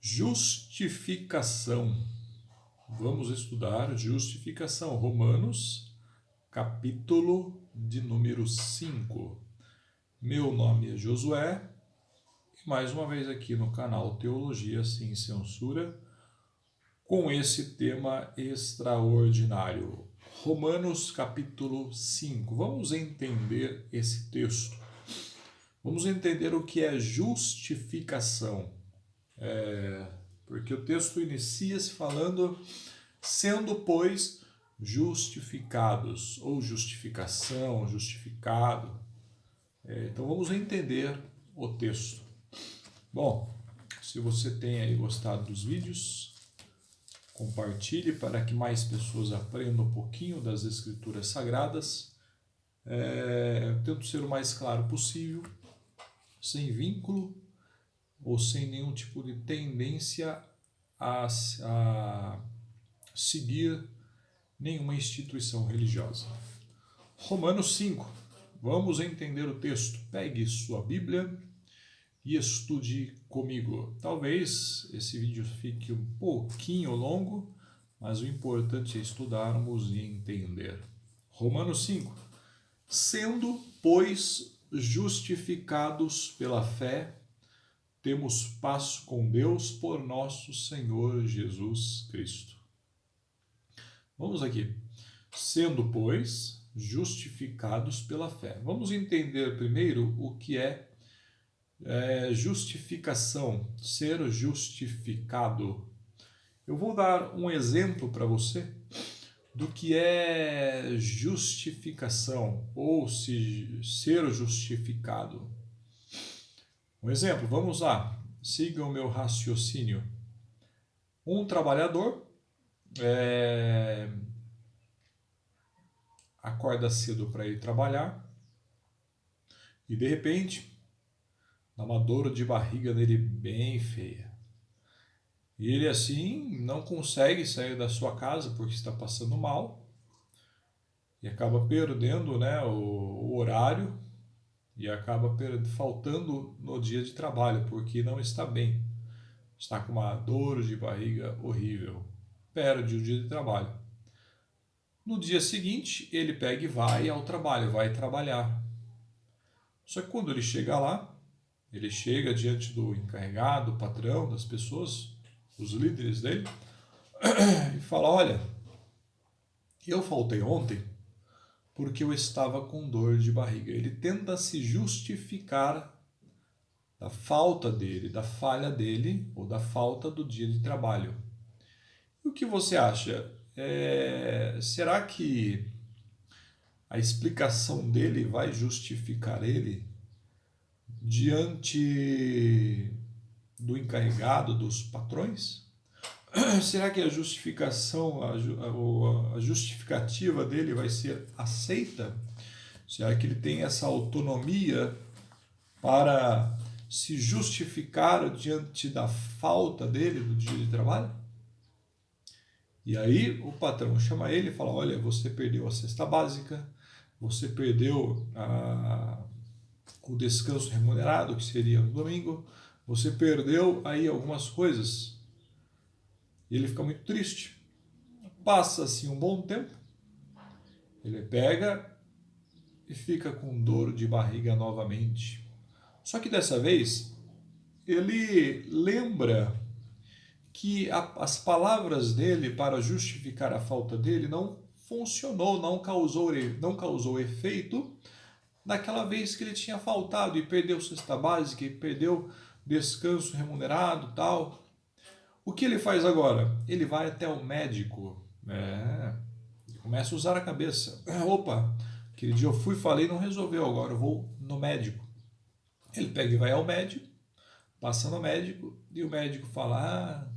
Justificação. Vamos estudar justificação. Romanos, capítulo de número 5. Meu nome é Josué e mais uma vez aqui no canal Teologia Sem Censura com esse tema extraordinário. Romanos, capítulo 5. Vamos entender esse texto. Vamos entender o que é justificação. Porque o texto inicia-se falando, sendo, pois, justificados, ou justificação, justificado. Então vamos entender o texto. Bom, se você tem aí gostado dos vídeos, compartilhe para que mais pessoas aprendam um pouquinho das Escrituras Sagradas. Eu tento ser o mais claro possível, sem vínculo ou sem nenhum tipo de tendência a seguir nenhuma instituição religiosa. Romanos 5. Vamos entender o texto. Pegue sua Bíblia e estude comigo. Talvez esse vídeo fique um pouquinho longo, mas o importante é estudarmos e entender. Romanos 5. Sendo, pois, justificados pela fé, temos paz com Deus por nosso Senhor Jesus Cristo. Vamos aqui. Sendo, pois, justificados pela fé. Vamos entender primeiro o que é justificação, ser justificado. Eu vou dar um exemplo para você do que é justificação ou ser justificado. Um exemplo, vamos lá, siga o meu raciocínio. Um trabalhador acorda cedo para ir trabalhar e de repente dá uma dor de barriga nele bem feia. E ele assim não consegue sair da sua casa porque está passando mal e acaba perdendo, o horário e acaba faltando no dia de trabalho porque não está bem. Está com uma dor de barriga horrível. Perde o dia de trabalho. No dia seguinte, ele pega e vai ao trabalho, vai trabalhar. Só que quando ele chega lá, ele chega diante do encarregado, do patrão, das pessoas, os líderes dele, e fala: olha, eu faltei ontem porque eu estava com dor de barriga. Ele tenta se justificar da falta dele, da falha dele ou da falta do dia de trabalho. E o que você acha? Será que a explicação dele vai justificar ele diante do encarregado, dos patrões? Será que a justificação, a justificativa dele vai ser aceita? Será que ele tem essa autonomia para se justificar diante da falta dele do dia de trabalho? E aí o patrão chama ele e fala: olha, você perdeu a cesta básica, você perdeu o descanso remunerado, que seria no domingo, você perdeu aí algumas coisas. E ele fica muito triste. Passa-se um bom tempo, ele pega e fica com dor de barriga novamente. Só que dessa vez, ele lembra que as palavras dele para justificar a falta dele não funcionou, não causou efeito naquela vez que ele tinha faltado e perdeu cesta básica, e perdeu descanso remunerado, tal. O que ele faz agora? Ele vai até o médico, começa a usar a cabeça. Opa, aquele dia eu fui, falei, não resolveu, agora eu vou no médico. Ele pega e vai ao médico, passa no médico e o médico fala: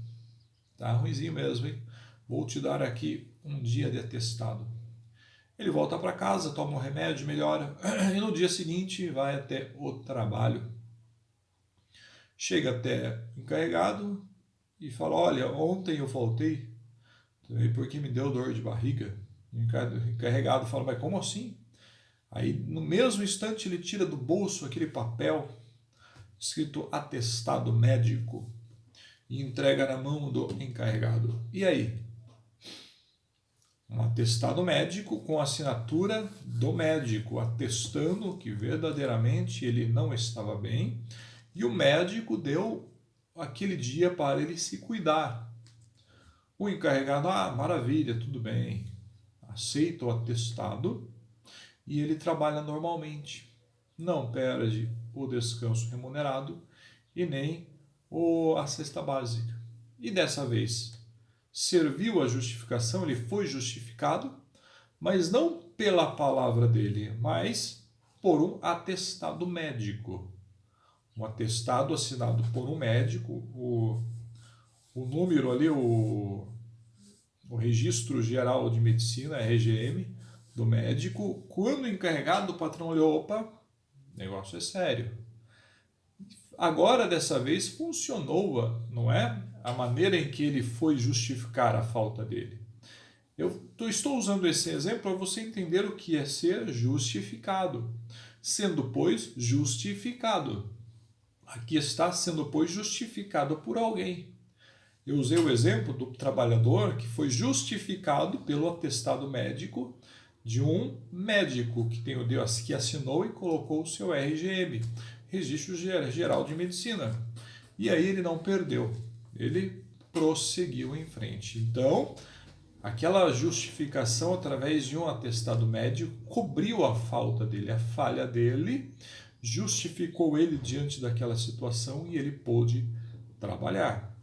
tá ruimzinho mesmo, hein? Vou te dar aqui um dia de atestado. Ele volta para casa, toma um remédio, melhora, e no dia seguinte vai até o trabalho. Chega até o encarregado e fala: olha, ontem eu faltei porque me deu dor de barriga. O encarregado fala: mas como assim? Aí no mesmo instante ele tira do bolso aquele papel escrito atestado médico e entrega na mão do encarregado. E aí? Um atestado médico com assinatura do médico, atestando que verdadeiramente ele não estava bem, e o médico deu aquele dia para ele se cuidar. O encarregado, maravilha, tudo bem, aceita o atestado e ele trabalha normalmente. Não perde o descanso remunerado e nem a cesta básica. E dessa vez, serviu a justificação, ele foi justificado, mas não pela palavra dele, mas por um atestado médico. Um atestado assinado por um médico, o número ali, o Registro Geral de Medicina, RGM, do médico. Quando o encarregado, o patrão olhou, opa, o negócio é sério. Agora, dessa vez, funcionou, não é? A maneira em que ele foi justificar a falta dele. Eu estou usando esse exemplo para você entender o que é ser justificado. Sendo, pois, justificado. Aqui está sendo, pois, justificado por alguém. Eu usei o exemplo do trabalhador que foi justificado pelo atestado médico de um médico que assinou e colocou o seu RGM, Registro Geral de Medicina. E aí ele não perdeu, ele prosseguiu em frente. Então, aquela justificação através de um atestado médico cobriu a falta dele, a falha dele, justificou ele diante daquela situação e ele pôde trabalhar.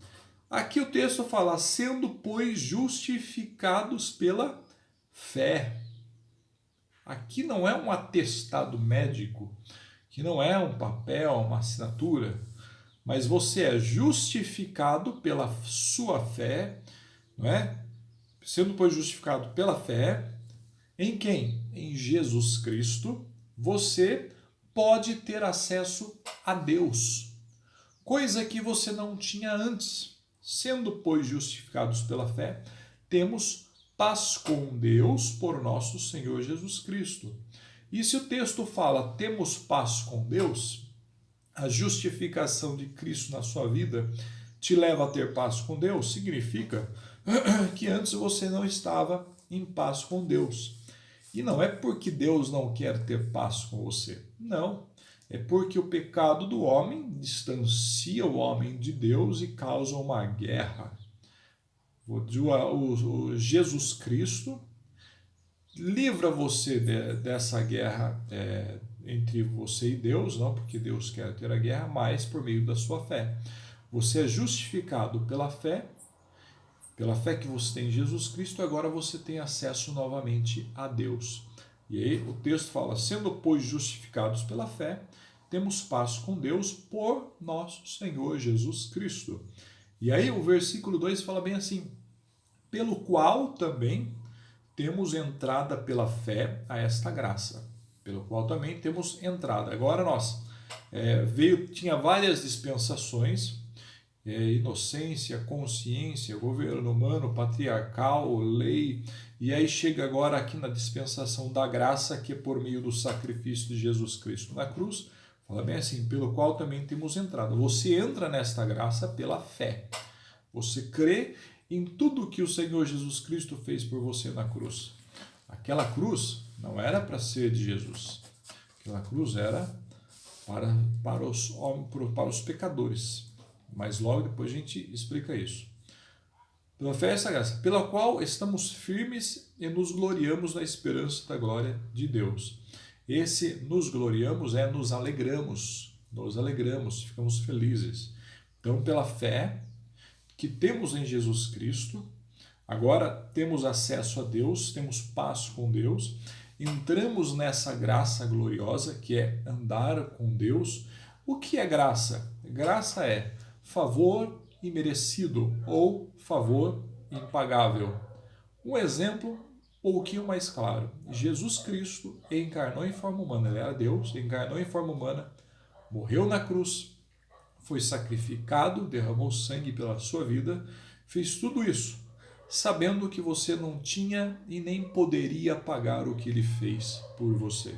Aqui o texto fala, sendo, pois, justificados pela fé. Aqui não é um atestado médico, que não é um papel, uma assinatura, mas você é justificado pela sua fé, não é? Sendo, pois, justificado pela fé, em quem? Em Jesus Cristo, você pode ter acesso a Deus, coisa que você não tinha antes. Sendo, pois, justificados pela fé, temos paz com Deus por nosso Senhor Jesus Cristo. E se o texto fala temos paz com Deus, a justificação de Cristo na sua vida te leva a ter paz com Deus, significa que antes você não estava em paz com Deus. E não é porque Deus não quer ter paz com você. Não. É porque o pecado do homem distancia o homem de Deus e causa uma guerra. O Jesus Cristo livra você dessa guerra entre você e Deus, não porque Deus quer ter a guerra, mas por meio da sua fé. Você é justificado pela fé que você tem em Jesus Cristo, agora você tem acesso novamente a Deus. E aí o texto fala, sendo, pois, justificados pela fé, temos paz com Deus por nosso Senhor Jesus Cristo. E aí o versículo 2 fala bem assim, pelo qual também temos entrada pela fé a esta graça. Pelo qual também temos entrada. Agora tinha várias dispensações, inocência, consciência, governo humano, patriarcal, lei, e aí chega agora aqui na dispensação da graça, que é por meio do sacrifício de Jesus Cristo na cruz, fala bem assim, pelo qual também temos entrada. Você entra nesta graça pela fé. Você crê em tudo que o Senhor Jesus Cristo fez por você na cruz. Aquela cruz não era para ser de Jesus. Aquela cruz era para os pecadores. Mas logo depois a gente explica isso. Pela fé essa graça, pela qual estamos firmes e nos gloriamos na esperança da glória de Deus. Esse nos gloriamos nos alegramos, ficamos felizes. Então, pela fé que temos em Jesus Cristo, agora temos acesso a Deus, temos paz com Deus, entramos nessa graça gloriosa que é andar com Deus. O que é graça? Graça é favor imerecido ou favor impagável. Um exemplo um pouquinho mais claro. Jesus Cristo encarnou em forma humana, ele era Deus, encarnou em forma humana, morreu na cruz, foi sacrificado, derramou sangue pela sua vida, fez tudo isso, sabendo que você não tinha e nem poderia pagar o que ele fez por você.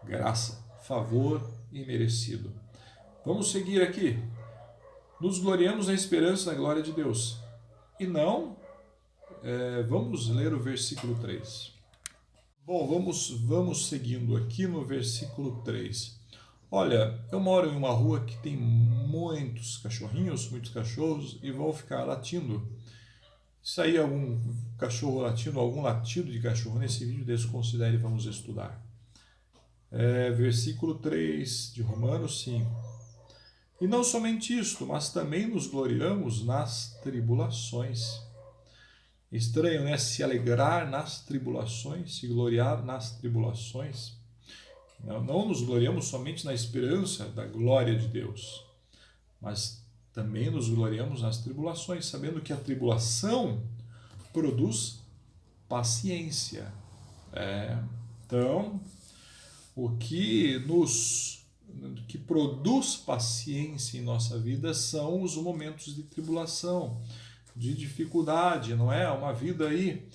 Graça, favor imerecido. Vamos seguir aqui. nos gloriamos na esperança da glória de Deus. E não, vamos ler o versículo 3. Bom, vamos seguindo aqui no versículo 3. Olha, eu moro em uma rua que tem muitos cachorrinhos, muitos cachorros, e vão ficar latindo. Se aí algum cachorro latindo, algum latido de cachorro nesse vídeo, desconsidere e vamos estudar. Versículo 3 de Romanos 5. E não somente isto, mas também nos gloriamos nas tribulações. Estranho, né? Se alegrar nas tribulações, se gloriar nas tribulações. Não nos gloriamos somente na esperança da glória de Deus, mas também nos gloriamos nas tribulações, sabendo que a tribulação produz paciência. Então, o que produz paciência em nossa vida são os momentos de tribulação, de dificuldade, não é? Uma vida aí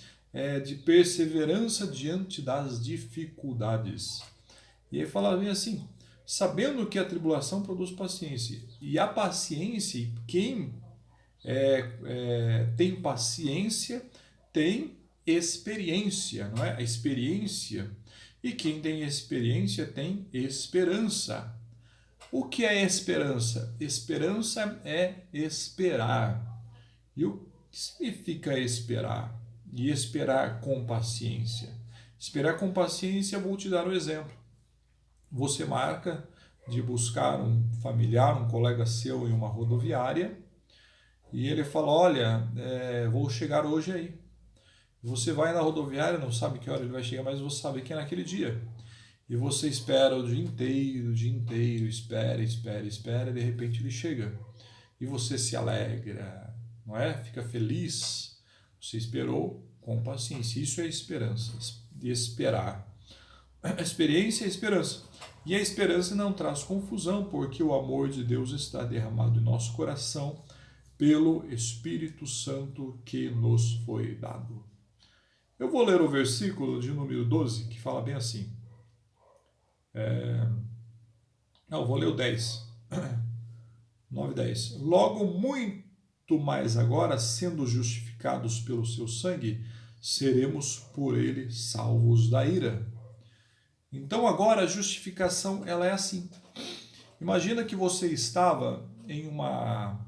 de perseverança diante das dificuldades. E aí fala bem assim, sabendo que a tribulação produz paciência, e a paciência, quem tem paciência, tem experiência, não é? A experiência, e quem tem experiência tem esperança. O que é esperança? Esperança é esperar. E o que significa esperar? E esperar com paciência. Esperar com paciência, vou te dar um exemplo. Você marca de buscar um familiar, um colega seu em uma rodoviária, e ele fala, olha, vou chegar hoje aí. Você vai na rodoviária, não sabe que hora ele vai chegar, mas você sabe que é naquele dia. E você espera o dia inteiro, espera, e de repente ele chega. E você se alegra, não é? Fica feliz. Você esperou com paciência. Isso é esperança, de esperar. A experiência é esperança. E a esperança não traz confusão, porque o amor de Deus está derramado em nosso coração pelo Espírito Santo que nos foi dado. Eu vou ler o versículo de número 12, que fala bem assim. Não, vou ler o 10. 9 e 10. Logo, muito mais agora, sendo justificados pelo seu sangue, seremos por ele salvos da ira. Então agora a justificação ela é assim. Imagina que você estava em uma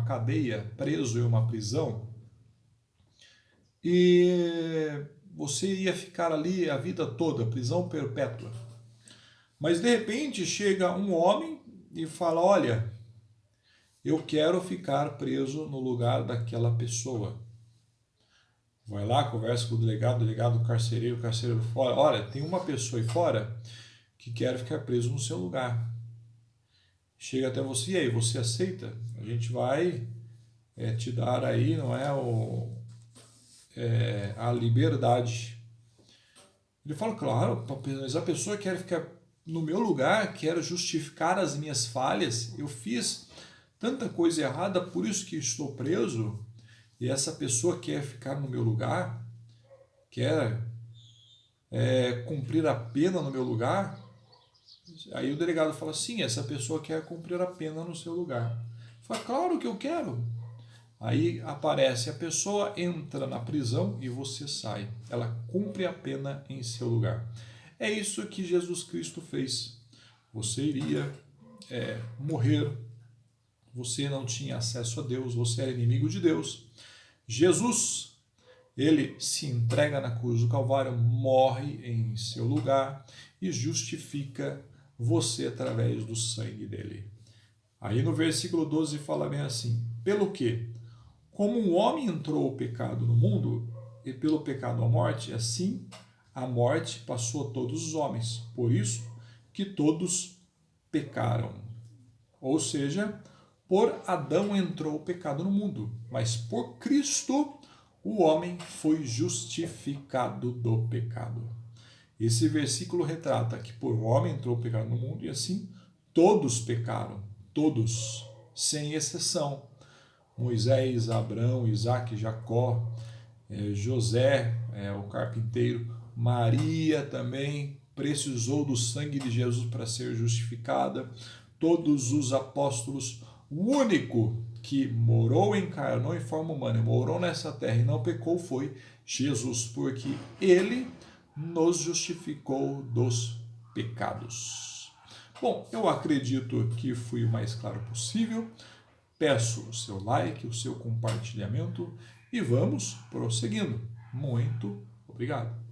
cadeia, preso em uma prisão, e você ia ficar ali a vida toda, prisão perpétua. Mas de repente chega um homem e fala, olha, eu quero ficar preso no lugar daquela pessoa. Vai lá, conversa com o delegado carcereiro fora. Olha, tem uma pessoa aí fora que quer ficar preso no seu lugar. Chega até você, e aí, você aceita? A gente vai te dar aí, não é, a liberdade. Ele fala, claro, mas a pessoa quer ficar no meu lugar, quer justificar as minhas falhas, eu fiz tanta coisa errada, por isso que estou preso, e essa pessoa quer ficar no meu lugar, quer cumprir a pena no meu lugar. Aí o delegado fala, sim, essa pessoa quer cumprir a pena no seu lugar. Fala, claro que eu quero. Aí aparece a pessoa, entra na prisão e você sai. Ela cumpre a pena em seu lugar. É isso que Jesus Cristo fez. Você iria morrer, você não tinha acesso a Deus, você era inimigo de Deus. Jesus, ele se entrega na cruz do Calvário, morre em seu lugar e justifica você através do sangue dele. Aí no versículo 12 fala bem assim, pelo que? Como um homem entrou o pecado no mundo, e pelo pecado a morte, assim a morte passou a todos os homens. Por isso que todos pecaram. Ou seja, por Adão entrou o pecado no mundo, mas por Cristo o homem foi justificado do pecado. Esse versículo retrata que por um homem entrou o pecado no mundo e assim todos pecaram, todos, sem exceção. Moisés, Abraão, Isaac, Jacó, José, o carpinteiro, Maria também precisou do sangue de Jesus para ser justificada. Todos os apóstolos, O único que encarnou em forma humana, morou nessa terra e não pecou foi Jesus, porque ele nos justificou dos pecados. Bom, eu acredito que fui o mais claro possível. Peço o seu like, o seu compartilhamento e vamos prosseguindo. Muito obrigado.